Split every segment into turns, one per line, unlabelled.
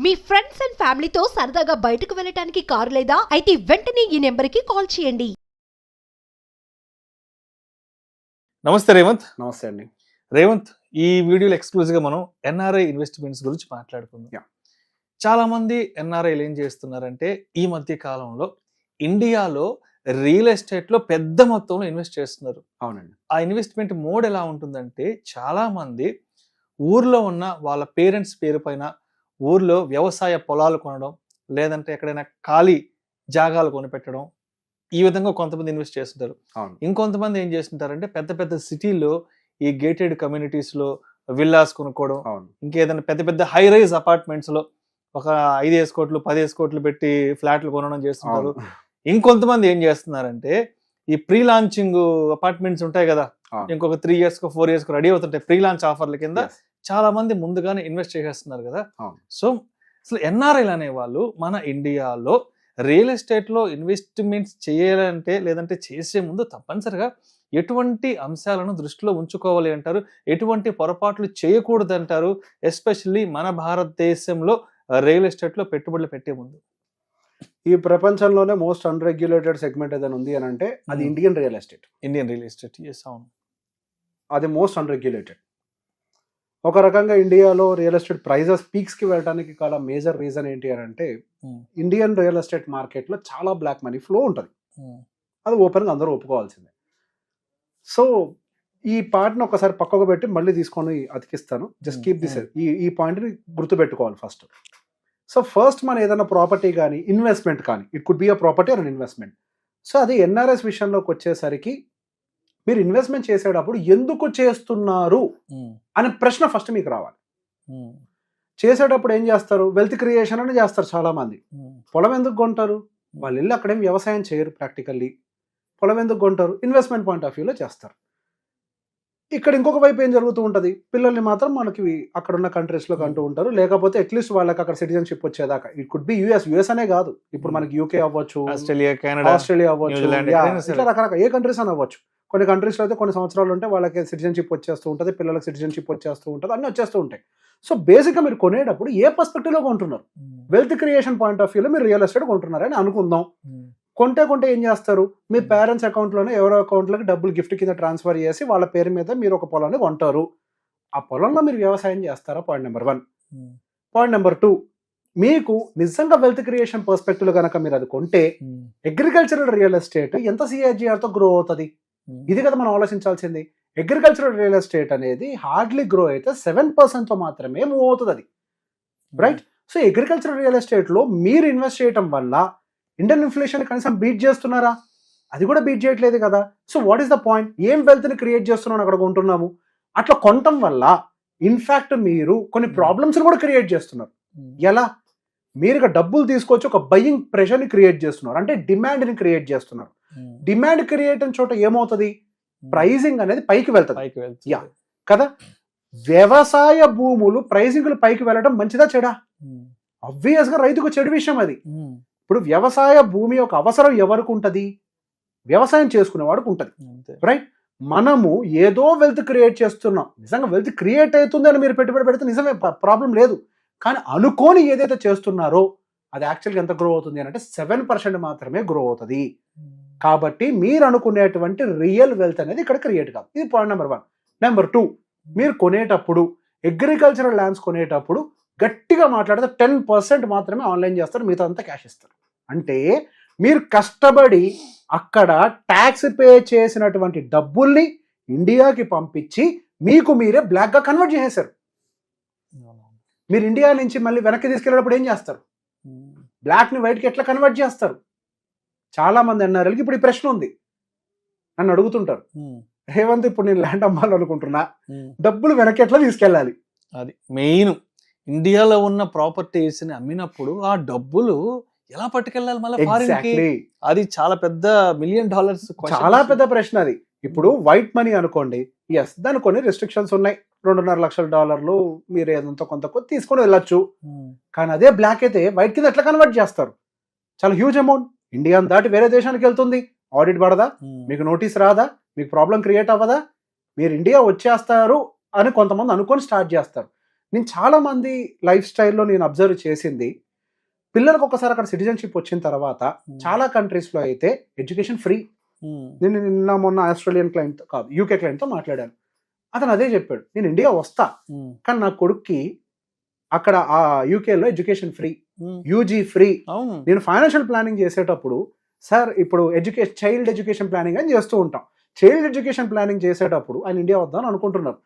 Me friends and ఫ్యామిలీతో సరదాగా బయటకు వెళ్ళటానికి కారు లేదా అయితే వెంటనే ఈ నెంబర్కి కాల్ చేయండి.
నమస్తే రేవంత్.
నమస్తే అండి.
రేవంత్, ఈ వీడియోలో ఎక్స్క్లూజివ్గా మనం ఎన్ఆర్ఐ ఇన్వెస్ట్మెంట్స్ గురించి మాట్లాడుకుందాం.
Yeah.
చాలా మంది ఎన్ఆర్ఐలు ఏం చేస్తున్నారంటే ఈ మధ్య కాలంలో ఇండియాలో రియల్ ఎస్టేట్ లో పెద్ద మొత్తంలో ఇన్వెస్ట్ చేస్తున్నారు.
అవునండి.
ఆ ఇన్వెస్ట్మెంట్ మోడ్ ఎలా ఉంటుందంటే చాలా మంది ఊర్లో ఉన్న వాళ్ళ పేరెంట్స్ పేరు పైన ఊర్లో వ్యవసాయ పొలాలు కొనడం, లేదంటే ఎక్కడైనా ఖాళీ జాగాలు కొనిపెట్టడం, ఈ విధంగా కొంతమంది ఇన్వెస్ట్ చేస్తుంటారు.
అవును.
ఇంకొంతమంది ఏం చేస్తుంటారంటే పెద్ద పెద్ద సిటీల్లో ఈ గేటెడ్ కమ్యూనిటీస్ లో విల్లాస్ కొనుక్కోవడం,
అవును.
ఇంకేదైనా పెద్ద పెద్ద హై రైజ్ అపార్ట్మెంట్స్ లో ఒక 5 కోట్లు 10 కోట్లు పెట్టి ఫ్లాట్లు కొనడం చేస్తుంటారు.
అవును.
ఇంకొంతమంది ఏం చేస్తున్నారంటే ఈ ప్రీ లాంచింగ్ అపార్ట్మెంట్స్ ఉంటాయి కదా,
అవును.
ఇంకొక 3 years 4 years రెడీ అవుతుంటాయి ప్రీ లాంచ్ ఆఫర్ల కింద.
Yes.
చాలా మంది ముందుగానే ఇన్వెస్ట్ చేసేస్తున్నారు కదా.
అవును.
సో అసలు ఎన్ఆర్ఐలు అనే వాళ్ళు మన ఇండియాలో రియల్ ఎస్టేట్ లో ఇన్వెస్ట్మెంట్స్ చేయాలంటే లేదంటే చేసే ముందు తప్పనిసరిగా ఎటువంటి అంశాలను దృష్టిలో ఉంచుకోవాలి అంటారు, ఎటువంటి పొరపాట్లు చేయకూడదు అంటారు, ఎస్పెషల్లీ మన భారతదేశంలో రియల్ ఎస్టేట్ లో పెట్టుబడులు పెట్టే ముందు?
ఈ ప్రపంచంలోనే మోస్ట్ అన్రెగ్యులేటెడ్ సెగ్మెంట్ ఏదైనా ఉంది అని అంటే అది Indian real estate.
Indian real estate, yes, అవును.
అది మోస్ట్ అన్రెగ్యులేటెడ్. ఒక రకంగా ఇండియాలో రియల్ ఎస్టేట్ ప్రైజెస్ పీక్స్ కి వెళ్ళడానికి చాలా మేజర్ రీజన్ ఏంటి అని అంటే ఇండియన్ రియల్ ఎస్టేట్ మార్కెట్ లో చాలా బ్లాక్ మనీ ఫ్లో ఉంటుంది. అది ఓపెన్ గా అందరూ ఒప్పుకోవాల్సిందే. సో ఈ పార్ట్ని ఒకసారి పక్కకు పెట్టి మళ్ళీ తీసుకొని అతికిస్తాను. జస్ట్ కీప్ దిస్, ఈ పాయింట్ని గుర్తుపెట్టుకోవాలి ఫస్ట్. సో ఫస్ట్ మన ఏదైనా ప్రాపర్టీ కానీ ఇన్వెస్ట్మెంట్ కానీ, it could be a property or an investment. So అది ఎన్ఆర్ఎస్ విషయంలోకి వచ్చేసరికి మీరు ఇన్వెస్ట్మెంట్ చేసేటప్పుడు ఎందుకు చేస్తున్నారు అనే ప్రశ్న ఫస్ట్ మీకు రావాలి. చేసేటప్పుడు ఏం చేస్తారు? వెల్త్ క్రియేషన్ అని చేస్తారు చాలా మంది. పొలం ఎందుకు కొంటారు? వాళ్ళు వెళ్ళి అక్కడేం వ్యవసాయం చేయరు ప్రాక్టికల్లీ. పొలం ఎందుకు కొంటారు? ఇన్వెస్ట్మెంట్ పాయింట్ ఆఫ్ వ్యూలో చేస్తారు. ఇక్కడ ఇంకొక వైపు ఏం జరుగుతూ ఉంటుంది, పిల్లల్ని మాత్రం మనకి అక్కడ ఉన్న కంట్రీస్లో కంటూ ఉంటారు, లేకపోతే అట్లీస్ట్ వాళ్ళకి అక్కడ సిటిజన్షిప్ వచ్చేదాకా. ఇట్ కుడ్ బి యుఎస్ అనే కాదు, ఇప్పుడు మనకి యూకే అవ్వచ్చు,
ఆస్ట్రేలియా, కెనడా,
ఆస్ట్రేలియా అవ్వచ్చు, ఇట్లా రకరకాల ఏ కంట్రీస్ అని అవ్వచ్చు. కొన్ని కంట్రీస్లో అయితే కొన్ని సంవత్సరాలు ఉంటే వాళ్ళకి సిటిజన్షిప్ వచ్చేస్తూ ఉంటుంది, పిల్లలకి సిటిజన్షిప్ వచ్చేస్తూ ఉంటుంది, అన్నీ వచ్చేస్తూ ఉంటాయి. సో బేసిక్గా మీరు కొనేటప్పుడు ఏ పర్స్పెక్టివ్లో కొంటున్నారు? వెల్త్ క్రియేషన్ పాయింట్ ఆఫ్ వ్యూలో మీరు రియల్ ఎస్టేట్ కొంటున్నారని అనుకుందాం. కొంటే ఏం చేస్తారు? మీ పేరెంట్స్ అకౌంట్లోనే ఎవరో అకౌంట్లోకి డబ్బులు గిఫ్ట్ కింద ట్రాన్స్ఫర్ చేసి వాళ్ళ పేరు మీద మీరు ఒక పొలాన్ని కొంటారు. ఆ పొలంలో మీరు వ్యవసాయం చేస్తారా? Point number 1. పాయింట్ నెంబర్ 2, మీకు నిజంగా వెల్త్ క్రియేషన్ పర్స్పెక్టివ్ కనుక మీరు అది కొంటే అగ్రికల్చరల్ రియల్ ఎస్టేట్ ఎంత సిఏజిఆర్తో గ్రో అవుతుంది? ఇది కదా మనం ఆలోచించాల్సింది. అగ్రికల్చరల్ రియల్ ఎస్టేట్ అనేది హార్డ్లీ గ్రో అయితే 7%తో మాత్రమే మూవ్ అవుతుంది అది, రైట్? సో అగ్రికల్చరల్ రియల్ ఎస్టేట్లో మీరు ఇన్వెస్ట్ చేయడం వల్ల ఇండియన్ ఇన్ఫ్లేషన్ కనీసం బీట్ చేస్తున్నారా? అది కూడా బీట్ చేయట్లేదు కదా. So what is the point? ఏం వెల్త్ని క్రియేట్ చేస్తున్నాం అక్కడ కొంటున్నాము. అట్లా కొనటం వల్ల ఇన్ఫ్యాక్ట్ మీరు కొన్ని ప్రాబ్లమ్స్ని కూడా క్రియేట్ చేస్తున్నారు. ఎలా? మీరు ఇక డబ్బులు తీసుకొచ్చి ఒక బయింగ్ ప్రెషర్ని క్రియేట్ చేస్తున్నారు, అంటే డిమాండ్ని క్రియేట్ చేస్తున్నారు. డిమాండ్ క్రియేట్ అయిన చోట ఏమవుతుంది? ప్రైజింగ్ అనేది పైకి వెళ్తుంది. యా కదా. వ్యవసాయ భూములు ప్రైజింగ్లు పైకి వెళ్ళడం మంచిదా చెడా? ఆబ్వియస్ గా రైతుకు చెడు విషయం అది. ఇప్పుడు వ్యవసాయ భూమి యొక్క అవసరం ఎవరికి ఉంటుంది? వ్యవసాయం చేసుకునేవాడికి ఉంటుంది, రైట్? మనము ఏదో వెల్త్ క్రియేట్ చేస్తున్నాం. నిజంగా వెల్త్ క్రియేట్ అవుతుంది అని మీరు పెట్టుబడి పెడితే నిజమే, ప్రాబ్లం లేదు. కానీ అనుకోని ఏదైతే చేస్తున్నారో అది యాక్చువల్గా ఎంత గ్రో అవుతుంది అంటే 7% మాత్రమే గ్రో అవుతుంది. కాబట్టి మీరు అనుకునేటువంటి రియల్ వెల్త్ అనేది ఇక్కడ క్రియేట్ కాదు. ఇది పాయింట్ నెంబర్ 1. నెంబర్ 2, మీరు కొనేటప్పుడు అగ్రికల్చరల్ ల్యాండ్స్ కొనేటప్పుడు గట్టిగా మాట్లాడితే 10% మాత్రమే ఆన్లైన్ చేస్తారు, మిగతా అంతా క్యాష్ ఇస్తారు. అంటే మీరు కష్టపడి అక్కడ ట్యాక్స్ పే చేసినటువంటి డబ్బుల్ని ఇండియాకి పంపించి మీకు మీరే బ్లాక్గా కన్వర్ట్ చేసేశారు. మీరు ఇండియా నుంచి మళ్ళీ వెనక్కి తీసుకెళ్ళేటప్పుడు ఏం చేస్తారు? బ్లాక్ని వైట్కి ఎట్లా కన్వర్ట్ చేస్తారు? చాలా మంది అన్నారకి ఇప్పుడు ఈ ప్రశ్న ఉంది, నన్ను అడుగుతుంటారు, రేవంత్ ఇప్పుడు నేను ల్యాండ్ అమ్మాలనుకుంటున్నా, డబ్బులు వెనక్కి ఎట్లా తీసుకెళ్ళాలి?
అది మెయిన్. ఇండియాలో ఉన్న ప్రాపర్టీస్ ని అమ్మినప్పుడు ఆ డబ్బులు ఎలా పట్టుకెళ్ళాలి మళ్ళీ ఫారిన్ కి? అది చాలా పెద్ద $1 million,
చాలా పెద్ద ప్రశ్న అది. ఇప్పుడు వైట్ మనీ అనుకోండి, ఎస్, దాని కొన్ని రెస్ట్రిక్షన్స్ ఉన్నాయి. $2.5 లక్షలు మీరు ఏదంతా కొంత తీసుకొని వెళ్ళొచ్చు. కానీ అదే బ్లాక్ అయితే వైట్ కింద ఎట్లా కన్వర్ట్ చేస్తారు? చాలా హ్యూజ్ అమౌంట్. ఇండియా దాటి వేరే దేశానికి వెళ్తుంది, ఆడిట్ పడదా? మీకు నోటీస్ రాదా? మీకు ప్రాబ్లం క్రియేట్ అవ్వదా? మీరు ఇండియా వచ్చేస్తారు అని కొంతమంది అనుకొని స్టార్ట్ చేస్తారు. నేను చాలా మంది లైఫ్ స్టైల్లో నేను అబ్జర్వ్ చేసింది, పిల్లలకు ఒకసారి అక్కడ సిటిజన్షిప్ వచ్చిన తర్వాత చాలా కంట్రీస్ లో అయితే ఎడ్యుకేషన్ ఫ్రీ. నేను నిన్న మొన్న ఆస్ట్రేలియన్ క్లయింట్ కాదు యూకే క్లయింట్ తో మాట్లాడాను. అతను అదే చెప్పాడు, నేను ఇండియా వస్తా కానీ నా కొడుక్కి అక్కడ ఆ యూకేలో ఎడ్యుకేషన్ ఫ్రీ, యూజీ ఫ్రీ. నేను ఫైనాన్షియల్ ప్లానింగ్ చేసేటప్పుడు సార్ ఇప్పుడు చైల్డ్ ఎడ్యుకేషన్ ప్లానింగ్ అని చేస్తూ ఉంటాం. చైల్డ్ ఎడ్యుకేషన్ ప్లానింగ్ చేసేటప్పుడు ఆయన ఇండియా వద్దామని అనుకుంటున్నారు.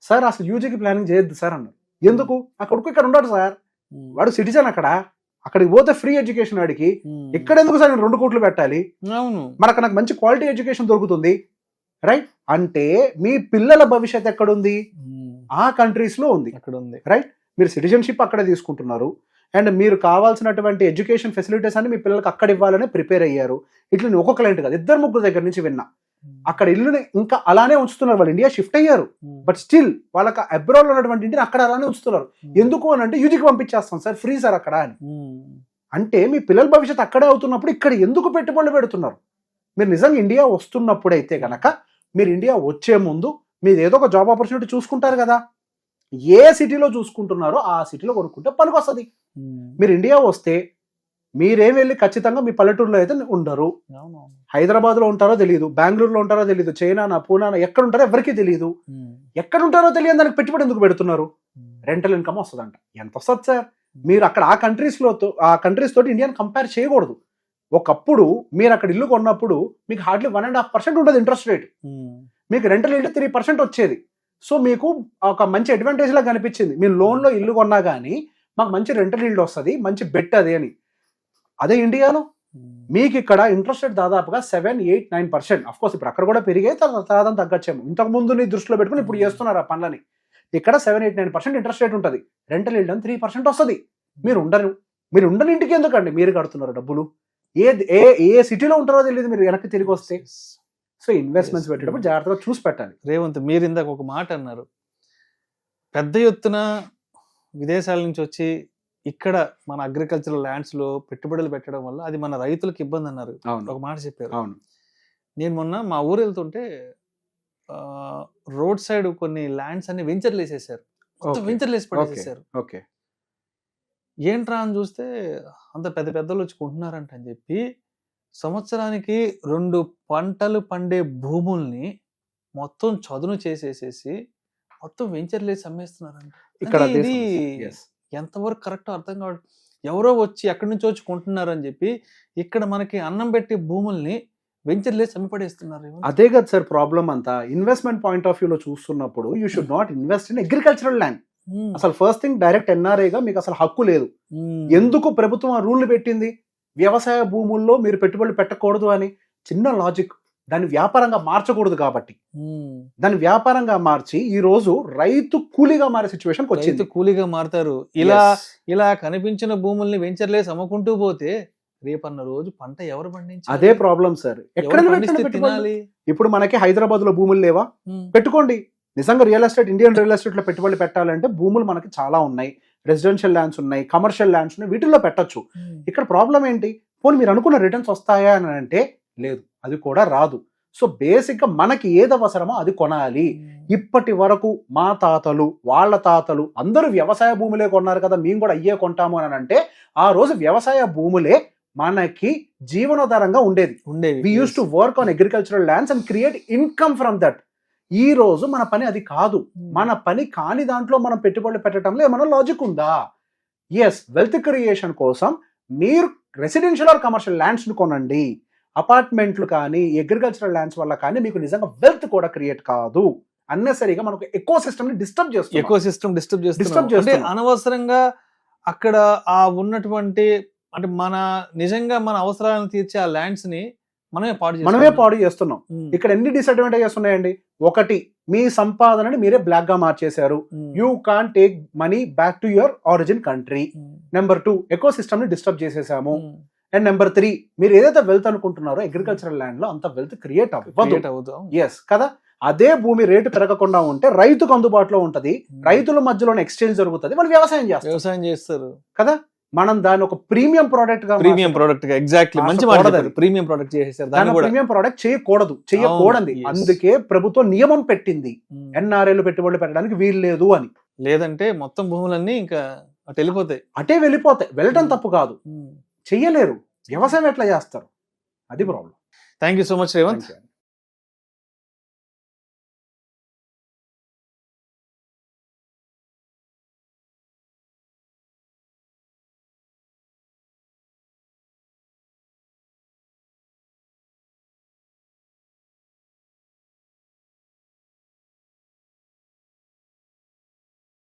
సార్ అసలు యూజీకి ప్లానింగ్ చేయొద్దు సార్ అన్నారు. ఎందుకు? ఆ కొడుకు ఇక్కడ ఉన్నాడు సార్, వాడు సిటిజన్, అక్కడికి పోతే ఫ్రీ ఎడ్యుకేషన్ వాడికి, ఇక్కడ ఎందుకు సార్ నేను 2 కోట్లు పెట్టాలి, మరి అక్కడ నాకు మంచి క్వాలిటీ ఎడ్యుకేషన్ దొరుకుతుంది, రైట్? అంటే మీ పిల్లల భవిష్యత్ ఎక్కడుంది? ఆ కంట్రీస్ లో ఉంది, రైట్? మీరు సిటిజన్షిప్ అక్కడే తీసుకుంటున్నారు అండ్ మీరు కావాల్సినటువంటి ఎడ్యుకేషన్ ఫెసిలిటీస్ అన్ని మీ పిల్లలకు అక్కడ ఇవ్వాలని ప్రిపేర్ అయ్యారు. ఇట్లా నేను ఒక క్లయింట్ కాదు 2-3 దగ్గర నుంచి విన్నా. అక్కడ ఇల్లుని ఇంకా అలానే ఉంచుతున్నారు, వాళ్ళు ఇండియా షిఫ్ట్ అయ్యారు బట్ స్టిల్ వాళ్ళకి అబ్రాడ్ లో ఉన్నటువంటి ఇంటిని అక్కడ అలానే ఉంచుతున్నారు. ఎందుకు అని అంటే యూజీకి పంపించేస్తాం సార్, ఫ్రీ సార్ అక్కడ అని. అంటే మీ పిల్లల భవిష్యత్తు అక్కడే అవుతున్నప్పుడు ఇక్కడ ఎందుకు పెట్టుబడులు పెడుతున్నారు? మీరు నిజంగా ఇండియా వస్తున్నప్పుడైతే గనక మీరు ఇండియా వచ్చే ముందు మీరు ఏదో ఒక జాబ్ ఆపర్చునిటీ చూసుకుంటారు కదా, ఏ సిటీలో చూసుకుంటున్నారో ఆ సిటీలో కొనుక్కుంటే పనికి వస్తుంది. మీరు ఇండియా వస్తే మీరేం వెళ్ళి ఖచ్చితంగా మీ పల్లెటూరులో అయితే ఉండరు. హైదరాబాద్ లో ఉంటారో తెలియదు, బెంగళూరులో ఉంటారో తెలియదు, చైనా పూనా ఎక్కడ ఉంటారో ఎవరికీ తెలియదు. ఎక్కడ ఉంటారో తెలియదు దానికి పెట్టుబడి ఎందుకు పెడుతున్నారు? రెంటల్ ఇన్కమ్ వస్తుందంట. ఎంత వస్తుంది సార్? మీరు అక్కడ ఆ కంట్రీస్ తోటి ఇండియాని కంపేర్ చేయకూడదు. ఒకప్పుడు మీరు అక్కడ ఇల్లు కొన్నప్పుడు మీకు హార్డ్లీ 1.5% ఉండదు ఇంట్రెస్ట్ రేట్, మీకు రెంటల్ ఇల్లు 3% వచ్చేది. సో మీకు ఒక మంచి అడ్వాంటేజ్ లాగా కనిపించింది. మీరు లోన్లో ఇల్లు కొన్నా కానీ మాకు మంచి రెంటల్ ఇల్లు వస్తుంది, మంచి బెట్ అది అని. అదే ఇండియాలో మీకు ఇక్కడ ఇంట్రెస్ట్ రేట్ దాదాపుగా 7, 8, 9%. అఫ్ కోర్స్ ఇప్పుడు అక్కడ కూడా పెరిగాయి, తర్వాత తగ్గచ్చేమో. ఇంతకు ముందు నీ దృష్టిలో పెట్టుకుని ఇప్పుడు చేస్తున్నారు ఆ పనులని. ఇక్కడ 7, 8, 9% ఇంట్రెస్ట్ రేట్ ఉంటుంది, రెంటల్ ఇల్లు 3% వస్తుంది. మీరు ఉండని ఇంటికి ఎందుకండి మీరు కడుతున్నారు డబ్బులు? ఏ సిటీలో ఉంటారో తెలియదు, మీరు వెనక్కి తిరిగి వస్తే. సో ఇన్వెస్ట్మెంట్స్ పెట్టేటప్పుడు జాగ్రత్తగా చూసి పెట్టాలి.
రేవంత్, మీరు ఇందాక ఒక మాట అన్నారు, పెద్ద ఎత్తున విదేశాల నుంచి వచ్చి ఇక్కడ మన అగ్రికల్చరల్ ల్యాండ్స్ లో పెట్టుబడులు పెట్టడం వల్ల అది మన రైతులకు ఇబ్బంది అన్నారు. ఒక మాట చెప్పారు. నేను మొన్న మా ఊరు వెళ్తుంటే రోడ్ సైడ్ కొన్ని ల్యాండ్స్ అన్ని వెంచర్లు వేసేసారు, వెంచర్లు వేసి పడేసేసారు. ఏంట్రా అని చూస్తే అంత పెద్ద పెద్దలు వచ్చి కొంటున్నారంట అని చెప్పి సంవత్సరానికి 2 పంటలు పండే భూముల్ని మొత్తం చదును చేసేసేసి మొత్తం వెంచర్లు వేసి అమ్మేస్తున్నారంట. ఇది ఎంతవరకు కరెక్ట్ అర్థం కావడం. ఎవరో వచ్చి ఎక్కడి నుంచి వచ్చి కొంటున్నారు అని చెప్పి ఇక్కడ మనకి అన్నం పెట్టే భూముల్ని వెంచర్లు వేసి అమ్మిపడేస్తున్నారు.
అదే కదా సార్ ప్రాబ్లం అంతా. ఇన్వెస్ట్మెంట్ పాయింట్ ఆఫ్ వ్యూలో చూస్తున్నప్పుడు you should not invest in agricultural land. అసలు ఫస్ట్ థింగ్ డైరెక్ట్ ఎన్ఆర్ఐగా మీకు అసలు హక్కు లేదు. ఎందుకు ప్రభుత్వం ఆ రూల్ పెట్టింది? వ్యవసాయ భూముల్లో మీరు పెట్టుబడులు పెట్టకూడదు అని. చిన్న లాజిక్. దాన్ని వ్యాపారంగా మార్చకూడదు కాబట్టి దాన్ని వ్యాపారంగా మార్చి ఈ రోజు రైతు కూలీగా మారే సిచ్యువేషన్ వచ్చింది.
కూలీగా మారుతారు. ఇలా కనిపించిన భూముల్ని వెంచర్లేసి అమ్ముకుంటూ పోతే రేపన్న రోజు పంట ఎవరు పండించాలి?
అదే ప్రాబ్లం సార్. ఇప్పుడు మనకి హైదరాబాద్ లో భూములు లేవా? పెట్టుకోండి. నిజంగా ఇండియన్ రియల్ ఎస్టేట్ లో పెట్టుబడులు పెట్టాలంటే భూములు మనకి చాలా ఉన్నాయి. రెసిడెన్షియల్ ల్యాండ్స్ ఉన్నాయి, కమర్షియల్ ల్యాండ్స్ ఉన్నాయి, వీటిల్లో పెట్టచ్చు. ఇక్కడ ప్రాబ్లం ఏంటి? పోనీ మీరు అనుకున్న రిటర్న్స్ వస్తాయా అని అంటే లేదు, అది కూడా రాదు. సో బేసిక్ గా మనకి ఏది అవసరమో అది కొనాలి. ఇప్పటి వరకు మా తాతలు వాళ్ళ తాతలు అందరూ వ్యవసాయ భూములే కొన్నారు కదా, మేము కూడా అయ్యే కొంటాము అని అంటే ఆ రోజు వ్యవసాయ భూములే మనకి జీవనాధారంగా ఉండేది. We use to work on agricultural lands and create income from that. ఈ రోజు మన పని అది కాదు. మన పని కాని దాంట్లో మనం పెట్టుబడులు పెట్టడంలో ఏమైనా లాజిక్ ఉందా? ఎస్, వెల్త్ క్రియేషన్ కోసం మీరు రెసిడెన్షియల్ ఆర్ కమర్షియల్ ల్యాండ్స్ ను కొనండి. అపార్ట్మెంట్లు కానీ అగ్రికల్చరల్ ల్యాండ్స్ వల్ల కానీ మీకు నిజంగా వెల్త్ కూడా క్రియేట్ కాదు. అన్నెసరీగా మనకు ఎకో సిస్టమ్ ని డిస్టర్బ్ చేస్తుంది.
అనవసరంగా అక్కడ ఆ ఉన్నటువంటి అంటే నిజంగా మన అవసరాలను తీర్చే ఆ ల్యాండ్స్ ని మనమే పాడు చేస్తున్నాం. ఇక్కడ ఎన్ని డిసడ్వాంటేజెస్ ఉన్నాయండి? ఒకటి, మీ సంపాదనని మీరే బ్లాక్ గా మార్చేశారు. You can take money back to your origin country. Number 2, ecosystem ని డిస్టర్బ్ చేసేసాము. అండ్ నెంబర్ 3, మీరు ఏదైతే వెల్త్ అనుకుంటున్నారో అగ్రికల్చరల్ ల్యాండ్ లో అంత వెల్త్ క్రియేట్ అవ్వదు. ఎస్ కదా. అదే భూమి రేటు పెరగకుండా ఉంటే రైతుకు అందుబాటులో ఉంటది, రైతుల మధ్యలోనే ఎక్స్చేంజ్ జరుగుతుంది, వాళ్ళు వ్యవసాయం చేస్తారు కదా. మనం దాని ఒక ప్రీమియం ప్రోడక్ట్ గా ఎగ్జాక్ట్లీ మంచి ప్రీమియం
ప్రోడక్ట్ చేయకూడదు. అందుకే ప్రభుత్వం నియమం పెట్టింది, ఎన్ఆర్ఐలు పెట్టుబడులు పెట్టడానికి వీలు లేదు అని.
లేదంటే మొత్తం భూములన్నీ ఇంకా అటు వెళ్ళిపోతాయి.
అటే వెళ్ళిపోతాయి. వెళ్ళటం తప్పు కాదు, చెయ్యలేరు. వ్యవసాయం ఎట్లా చేస్తారు? అది problem.
Thank you so much Revanth.